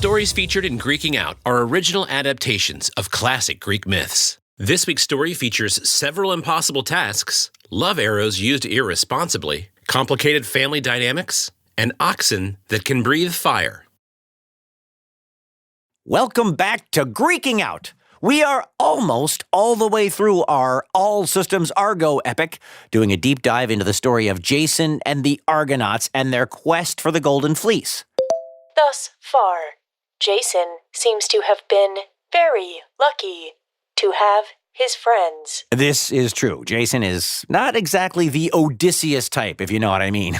stories featured in Greeking Out are original adaptations of classic Greek myths. This week's story features several impossible tasks, love arrows used irresponsibly, complicated family dynamics, and oxen that can breathe fire. Welcome back to Greeking Out. We are almost all the way through our All Systems Argo epic, doing a deep dive into the story of Jason and the Argonauts and their quest for the Golden Fleece. Thus far, Jason seems to have been very lucky to have his friends. This is true. Jason is not exactly the Odysseus type, if you know what I mean.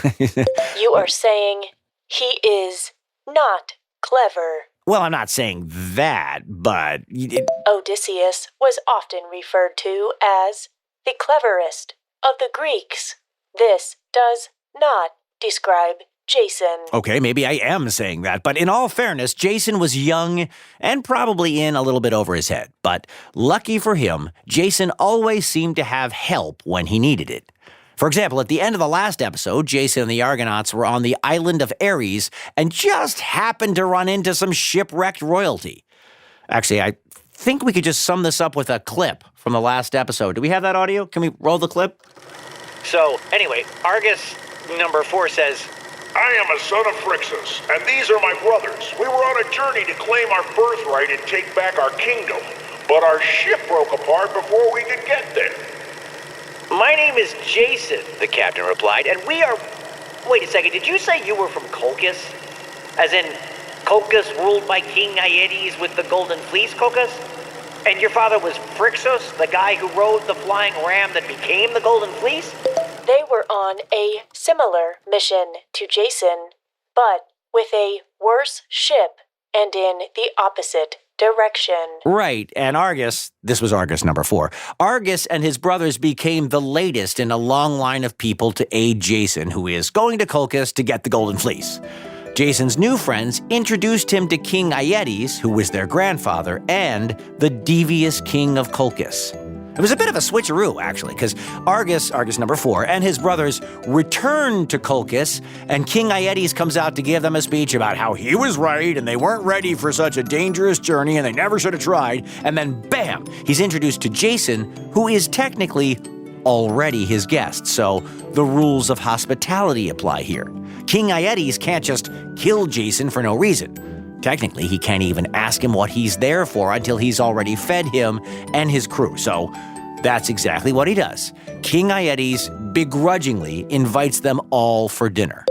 You are saying he is not clever. Well, I'm not saying that, but... Odysseus was often referred to as the cleverest of the Greeks. This does not describe Jason. Okay, maybe I am saying that, but in all fairness, Jason was young and probably in a little bit over his head. But lucky for him, Jason always seemed to have help when he needed it. For example, at the end of the last episode, Jason and the Argonauts were on the island of Ares and just happened to run into some shipwrecked royalty. Actually, I think we could just sum this up with a clip from the last episode. Do we have that audio? Can we roll the clip? So, anyway, Argus number 4 says, I am a son of Phrixus, and these are my brothers. We were on a journey to claim our birthright and take back our kingdom, but our ship broke apart before we could get there. My name is Jason, the captain replied, and we are... Wait a second, did you say you were from Colchis? As in, Colchis ruled by King Aedes with the Golden Fleece, Colchis? And your father was Phrixus, the guy who rode the flying ram that became the Golden Fleece? They were on a similar mission to Jason, but with a worse ship and in the opposite direction. Right, and Argus, this was Argus number 4, Argus and his brothers became the latest in a long line of people to aid Jason, who is going to Colchis to get the Golden Fleece. Jason's new friends introduced him to King Aedes, who was their grandfather, and the devious king of Colchis. It was a bit of a switcheroo, actually, because Argus number 4, and his brothers returned to Colchis, and King Aedes comes out to give them a speech about how he was right, and they weren't ready for such a dangerous journey, and they never should have tried, and then bam, he's introduced to Jason, who is technically already his guest, so the rules of hospitality apply here. King Aedes can't just kill Jason for no reason. Technically, he can't even ask him what he's there for until he's already fed him and his crew, so that's exactly what he does. King Aedes begrudgingly invites them all for dinner.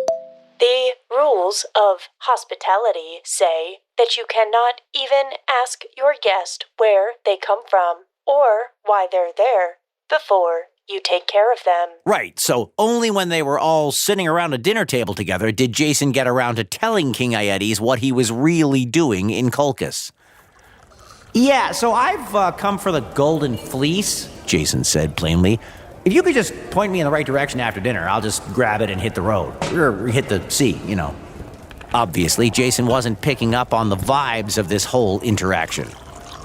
The rules of hospitality say that you cannot even ask your guest where they come from or why they're there before you take care of them. Right, so only when they were all sitting around a dinner table together did Jason get around to telling King Aedes what he was really doing in Colchis. Yeah, so I've come for the Golden Fleece, Jason said plainly. If you could just point me in the right direction after dinner, I'll just grab it and hit the road. Or hit the sea, you know. Obviously, Jason wasn't picking up on the vibes of this whole interaction.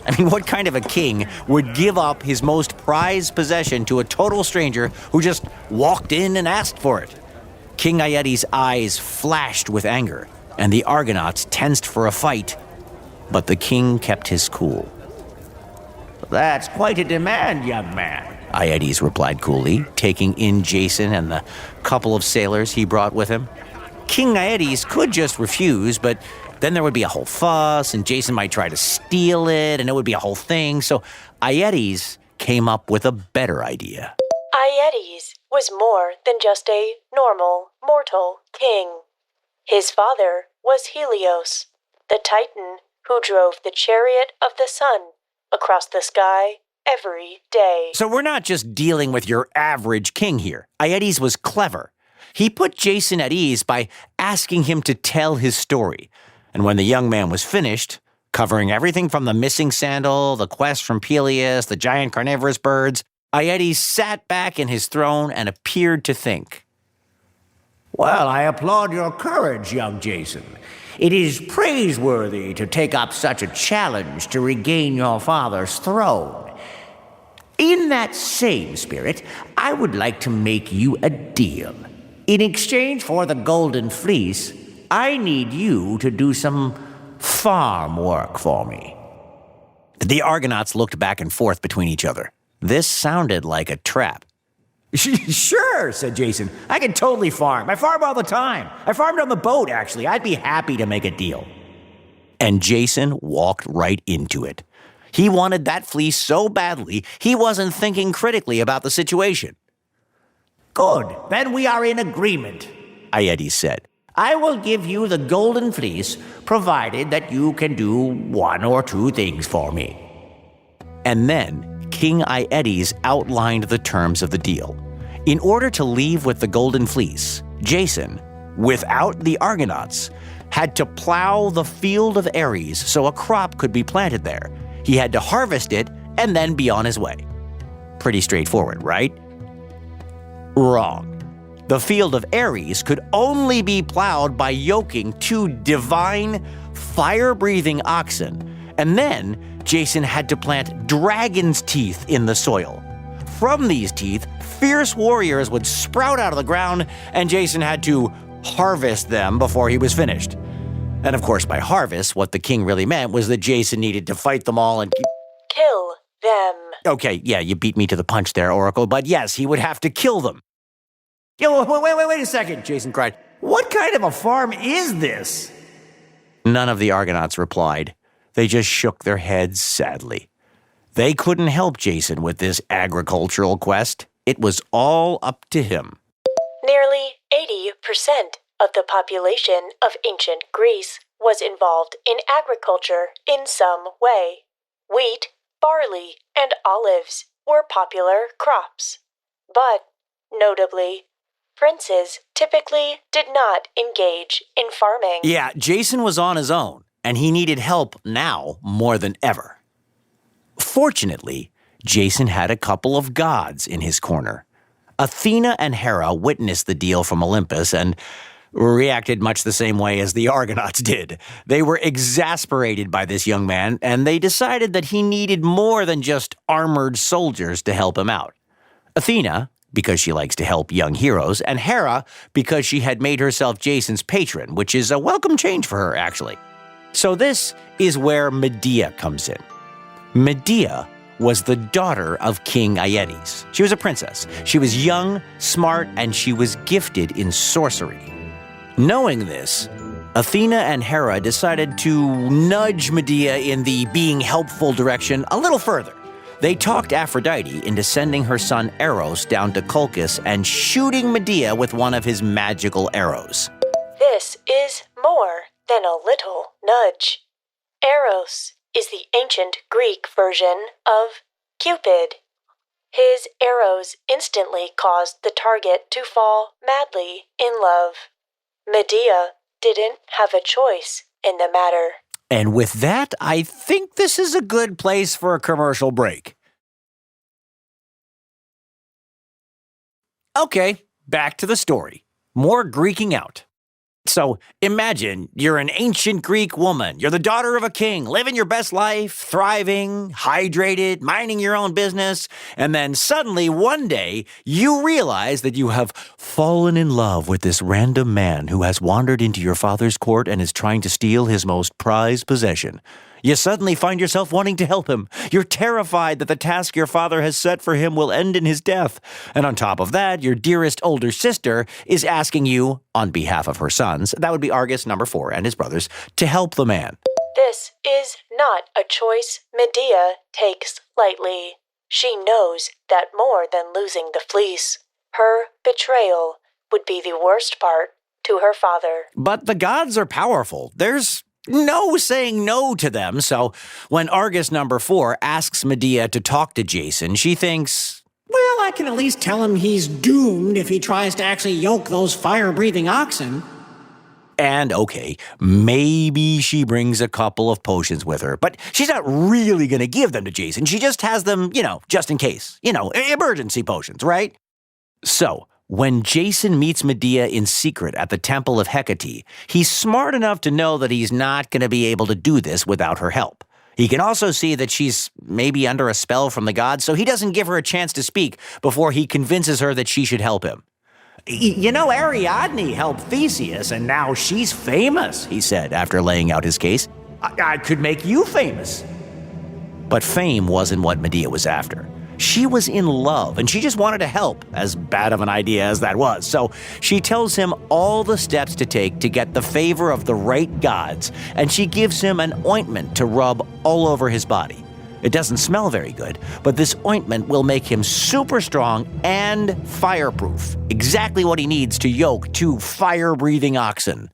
I mean, what kind of a king would give up his most prized possession to a total stranger who just walked in and asked for it? King Aedes' eyes flashed with anger, and the Argonauts tensed for a fight, but the king kept his cool. That's quite a demand, young man, Aedes replied coolly, taking in Jason and the couple of sailors he brought with him. King Aedes could just refuse, but then there would be a whole fuss, and Jason might try to steal it, and it would be a whole thing, so Aedes came up with a better idea. Aedes was more than just a normal mortal king. His father was Helios, the Titan who drove the chariot of the sun across the sky every day. So we're not just dealing with your average king here. Aedes was clever. He put Jason at ease by asking him to tell his story. And when the young man was finished, covering everything from the missing sandal, the quest from Helios, the giant carnivorous birds, Aedes sat back in his throne and appeared to think. Well, I applaud your courage, young Jason. It is praiseworthy to take up such a challenge to regain your father's throne. In that same spirit, I would like to make you a deal. In exchange for the Golden Fleece, I need you to do some farm work for me. The Argonauts looked back and forth between each other. This sounded like a trap. Sure, said Jason. I can totally farm. I farm all the time. I farmed on the boat, actually. I'd be happy to make a deal. And Jason walked right into it. He wanted that fleece so badly, he wasn't thinking critically about the situation. Good. Then we are in agreement, Aedes said. I will give you the Golden Fleece, provided that you can do one or two things for me. And then King Aedes outlined the terms of the deal. In order to leave with the Golden Fleece, Jason, without the Argonauts, had to plow the field of Ares so a crop could be planted there. He had to harvest it and then be on his way. Pretty straightforward, right? Wrong. The field of Ares could only be plowed by yoking two divine, fire-breathing oxen, and then Jason had to plant dragon's teeth in the soil. From these teeth, fierce warriors would sprout out of the ground, and Jason had to harvest them before he was finished. And of course, by harvest, what the king really meant was that Jason needed to fight them all and Kill them. Okay, yeah, you beat me to the punch there, Oracle, but yes, he would have to kill them. Yo, wait a second, Jason cried. What kind of a farm is this? None of the Argonauts replied. They just shook their heads sadly. They couldn't help Jason with this agricultural quest. It was all up to him. Nearly 80% of the population of ancient Greece was involved in agriculture in some way. Wheat, barley, and olives were popular crops. But, notably, princes typically did not engage in farming. Yeah, Jason was on his own, and he needed help now more than ever. Fortunately, Jason had a couple of gods in his corner. Athena and Hera witnessed the deal from Olympus and reacted much the same way as the Argonauts did. They were exasperated by this young man, and they decided that he needed more than just armored soldiers to help him out. Athena, because she likes to help young heroes, and Hera, because she had made herself Jason's patron, which is a welcome change for her, actually. So this is where Medea comes in. Medea was the daughter of King Aedes. She was a princess. She was young, smart, and she was gifted in sorcery. Knowing this, Athena and Hera decided to nudge Medea in the being helpful direction a little further. They talked Aphrodite into sending her son Eros down to Colchis and shooting Medea with one of his magical arrows. This is more than a little nudge. Eros is the ancient Greek version of Cupid. His arrows instantly caused the target to fall madly in love. Medea didn't have a choice in the matter. And with that, I think this is a good place for a commercial break. Okay, back to the story. More Greeking out. So imagine you're an ancient Greek woman. You're the daughter of a king, living your best life, thriving, hydrated, minding your own business. And then suddenly one day you realize that you have fallen in love with this random man who has wandered into your father's court and is trying to steal his most prized possession. You suddenly find yourself wanting to help him. You're terrified that the task your father has set for him will end in his death. And on top of that, your dearest older sister is asking you, on behalf of her sons, that would be Argus number 4 and his brothers, to help the man. This is not a choice Medea takes lightly. She knows that more than losing the fleece, her betrayal would be the worst part to her father. But the gods are powerful. There's no saying no to them, so when Argus number 4 asks Medea to talk to Jason, she thinks, Well, I can at least tell him he's doomed if he tries to actually yoke those fire-breathing oxen. and okay, maybe she brings a couple of potions with her, but she's not really going to give them to Jason. She just has them, just in case. Emergency potions, right? So, when Jason meets Medea in secret at the Temple of Hecate, he's smart enough to know that he's not going to be able to do this without her help. He can also see that she's maybe under a spell from the gods, so he doesn't give her a chance to speak before he convinces her that she should help him. Ariadne helped Theseus, and now she's famous, He said after laying out his case. I could make you famous. But fame wasn't what Medea was after. She was in love, and she just wanted to help, as bad of an idea as that was. So she tells him all the steps to take to get the favor of the right gods, and she gives him an ointment to rub all over his body. It doesn't smell very good, but this ointment will make him super strong and fireproof. Exactly what he needs to yoke 2 fire-breathing oxen.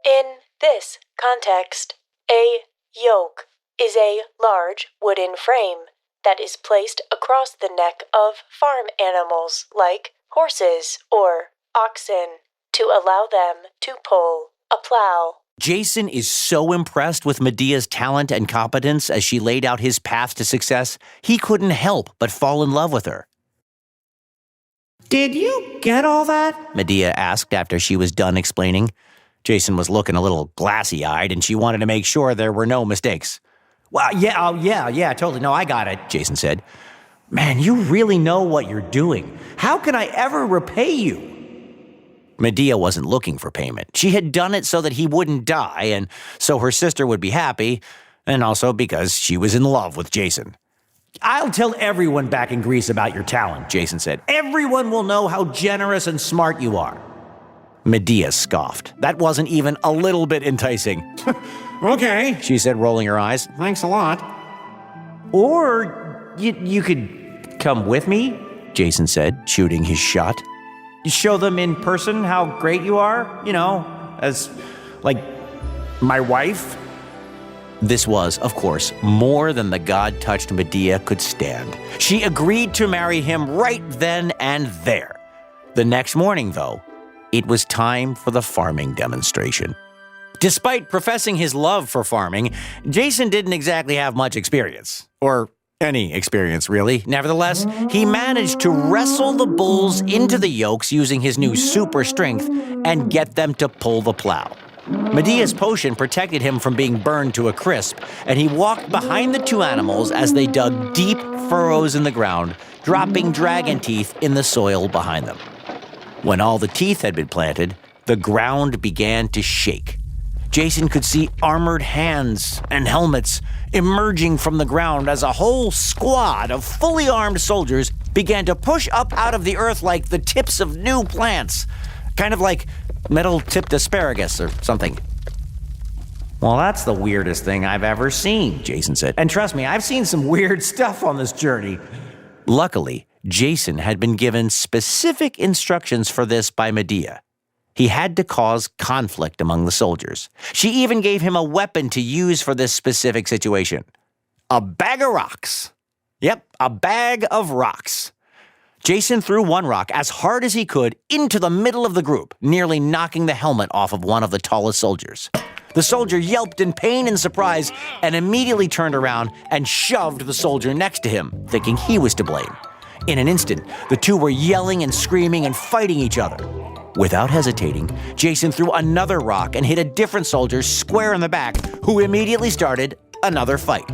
In this context, a yoke is a large wooden frame that is placed across the neck of farm animals like horses or oxen to allow them to pull a plow. Jason is so impressed with Medea's talent and competence as she laid out his path to success, he couldn't help but fall in love with her. Did you get all that? Medea asked after she was done explaining. Jason was looking a little glassy-eyed, and she wanted to make sure there were no mistakes. Well, yeah, totally. No, I got it, Jason said. Man, you really know what you're doing. How can I ever repay you? Medea wasn't looking for payment. She had done it so that he wouldn't die, and so her sister would be happy, and also because she was in love with Jason. I'll tell everyone back in Greece about your talent, Jason said. Everyone will know how generous and smart you are. Medea scoffed. That wasn't even a little bit enticing. Okay, she said, rolling her eyes. Thanks a lot. Or you could come with me, Jason said, shooting his shot. Show them in person how great you are, as, like, my wife. This was, of course, more than the god-touched Medea could stand. She agreed to marry him right then and there. The next morning, though, it was time for the farming demonstration. Despite professing his love for farming, Jason didn't exactly have much experience. Or any experience, really. Nevertheless, he managed to wrestle the bulls into the yokes using his new super strength and get them to pull the plow. Medea's potion protected him from being burned to a crisp, and he walked behind the 2 animals as they dug deep furrows in the ground, dropping dragon teeth in the soil behind them. When all the teeth had been planted, the ground began to shake. Jason could see armored hands and helmets emerging from the ground as a whole squad of fully armed soldiers began to push up out of the earth like the tips of new plants, kind of like metal-tipped asparagus or something. Well, that's the weirdest thing I've ever seen, Jason said. And trust me, I've seen some weird stuff on this journey. Luckily, Jason had been given specific instructions for this by Medea. He had to cause conflict among the soldiers. She even gave him a weapon to use for this specific situation. A bag of rocks. Yep, a bag of rocks. Jason threw one rock as hard as he could into the middle of the group, nearly knocking the helmet off of one of the tallest soldiers. The soldier yelped in pain and surprise and immediately turned around and shoved the soldier next to him, thinking he was to blame. In an instant, the 2 were yelling and screaming and fighting each other. Without hesitating, Jason threw another rock and hit a different soldier square in the back, who immediately started another fight.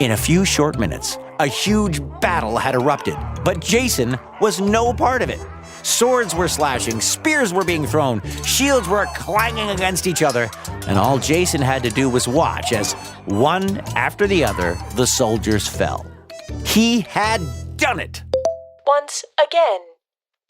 In a few short minutes, a huge battle had erupted, but Jason was no part of it. Swords were slashing, spears were being thrown, shields were clanging against each other, and all Jason had to do was watch as, one after the other, the soldiers fell. He had done it! Once again,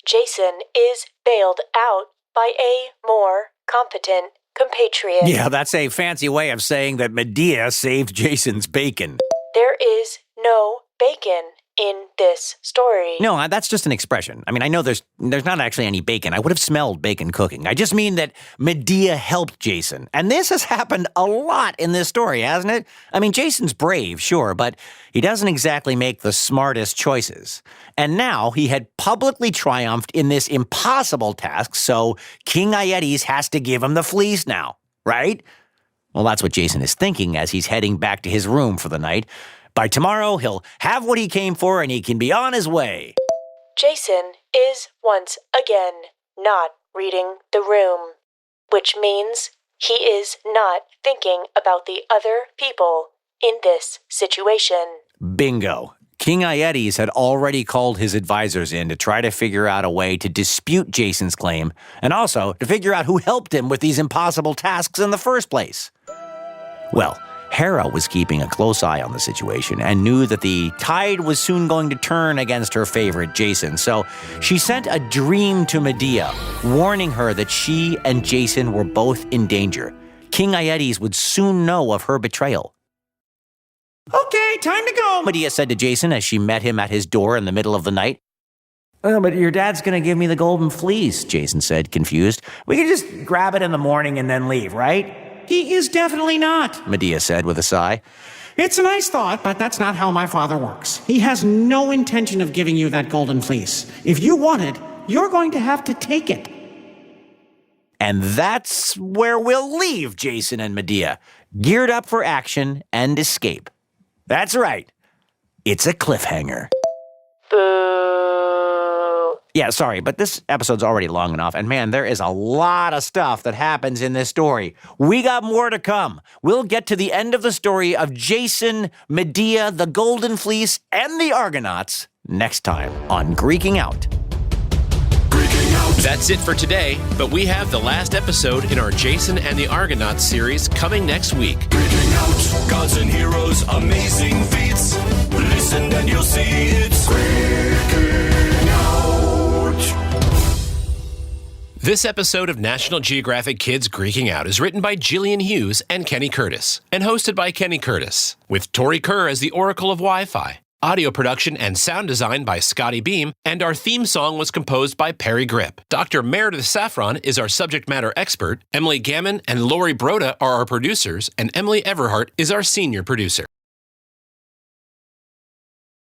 Jason is bailed out by a more competent compatriot. Yeah, that's a fancy way of saying that Medea saved Jason's bacon. There is no bacon in this story. No, that's just an expression. I mean, I know there's not actually any bacon. I would have smelled bacon cooking. I just mean that Medea helped Jason. And this has happened a lot in this story, hasn't it? I mean, Jason's brave, sure, but he doesn't exactly make the smartest choices. And now he had publicly triumphed in this impossible task, so King Aedes has to give him the fleece now, right? Well, that's what Jason is thinking as he's heading back to his room for the night. By tomorrow, he'll have what he came for and he can be on his way. Jason is once again not reading the room, which means he is not thinking about the other people in this situation. Bingo. King Aedes had already called his advisors in to try to figure out a way to dispute Jason's claim, and also to figure out who helped him with these impossible tasks in the first place. Well, Hera was keeping a close eye on the situation and knew that the tide was soon going to turn against her favorite, Jason. So she sent a dream to Medea, warning her that she and Jason were both in danger. King Aedes would soon know of her betrayal. Okay, time to go. Medea said to Jason as she met him at his door in the middle of the night. But your dad's gonna give me the Golden Fleece, Jason said, confused. We can just grab it in the morning and then leave, right? He is definitely not. Medea said with a sigh. It's a nice thought, but that's not how my father works. He has no intention of giving you that golden fleece. If you want it, you're going to have to take it. And that's where we'll leave Jason and Medea, geared up for action and escape. That's right. It's a cliffhanger. Yeah, sorry, but this episode's already long enough, and man, there is a lot of stuff that happens in this story. We got more to come. We'll get to the end of the story of Jason, Medea, the Golden Fleece, and the Argonauts next time on Greeking Out. That's it for today, but we have the last episode in our Jason and the Argonauts series coming next week. Greeking out, gods and heroes, amazing feats. Listen and you'll see it's Greeking Out. This episode of National Geographic Kids Greeking Out is written by Jillian Hughes and Kenny Curtis, and hosted by Kenny Curtis, with Tori Kerr as the Oracle of Wifi. Audio production and sound design by Scotty Beam, and our theme song was composed by Parry Gripp. Dr. Meredith Safran is our subject matter expert, Emily Gamin and Lorri Broda are our producers, and Emily Everhart is our senior producer.